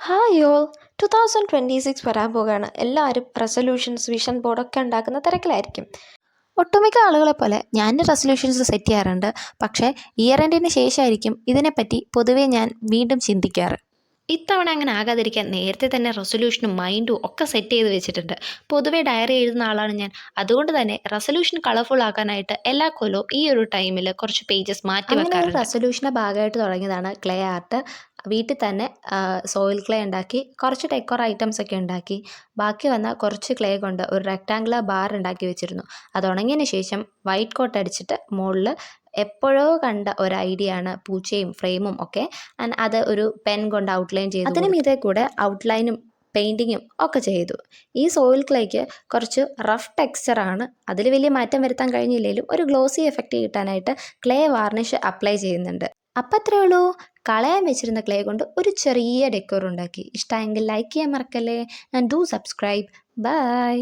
Hi all 2026 വരാൻ പോകുകയാണ്. എല്ലാവരും റെസൊല്യൂഷൻസ് വിഷൻ ബോർഡൊക്കെ ഉണ്ടാക്കുന്ന തിരക്കിലായിരിക്കും. ഒട്ടുമിക്ക ആളുകളെ പോലെ ഞാൻ റെസൊല്യൂഷൻസ് സെറ്റ് ചെയ്യാറുണ്ട്. പക്ഷേ ഇയർ എൻഡിന് ശേഷമായിരിക്കും ഇതിനെപ്പറ്റി പൊതുവേ ഞാൻ വീണ്ടും ചിന്തിക്കാറ്. ഇത്തവണ അങ്ങനെ ആകാതിരിക്കാൻ നേരത്തെ തന്നെ റെസൊല്യൂഷനും മൈൻഡും ഒക്കെ സെറ്റ് ചെയ്ത് വെച്ചിട്ടുണ്ട്. പൊതുവേ ഡയറി എഴുതുന്ന ആളാണ് ഞാൻ. അതുകൊണ്ട് തന്നെ റെസൊല്യൂഷൻ കളർഫുൾ ആക്കാനായിട്ട് എല്ലാ കൊല്ലവും ഈ ഒരു ടൈമിൽ കുറച്ച് പേജസ് മാറ്റി വെക്കാറുണ്ട്. അങ്ങനെ ഒരു റെസൊല്യൂഷൻ്റെ ഭാഗമായിട്ട് തുടങ്ങിയതാണ് ക്ലേ ആർട്ട്. വീട്ടിൽ തന്നെ സോയിൽ ക്ലേ ഉണ്ടാക്കി കുറച്ച് ഡെക്കോർ ഐറ്റംസ് ഒക്കെ ഉണ്ടാക്കി ബാക്കി വന്ന കുറച്ച് ക്ലേ കൊണ്ട് ഒരു റെക്റ്റാങ്കുലർ ബാർ ഉണ്ടാക്കി വെച്ചിരുന്നു. അത് ഉണങ്ങിയതിന് ശേഷം വൈറ്റ് കോട്ട് അടിച്ചിട്ട് മുകളിൽ എപ്പോഴോ കണ്ട ഒരു ഐഡിയ ആണ് പൂച്ചയും ഫ്രെയിമും ഒക്കെ. ആൻഡ് അത് ഒരു പെൻ കൊണ്ട് ഔട്ട്ലൈൻ ചെയ്തു. അതിനും ഇതേ കൂടെ ഔട്ട്ലൈനും പെയിൻറ്റിങ്ങും ഒക്കെ ചെയ്തു. ഈ സോയിൽ ക്ലേക്ക് കുറച്ച് റഫ് ടെക്സ്ചറാണ്. അതിൽ വലിയ മാറ്റം വരുത്താൻ കഴിഞ്ഞില്ലെങ്കിലും ഒരു ഗ്ലോസി എഫക്റ്റ് കിട്ടാനായിട്ട് ക്ലേ വാർണിഷ് അപ്ലൈ ചെയ്യുന്നുണ്ട്. അപ്പം അത്രയേ ഉള്ളൂ. കളയാൻ വെച്ചിരുന്ന ക്ലേ കൊണ്ട് ഒരു ചെറിയ ഡെക്കോർ ഉണ്ടാക്കി. ഇഷ്ടമായെങ്കിൽ ലൈക്ക് ചെയ്യാൻ മറക്കല്ലേ. And do subscribe. ബൈ.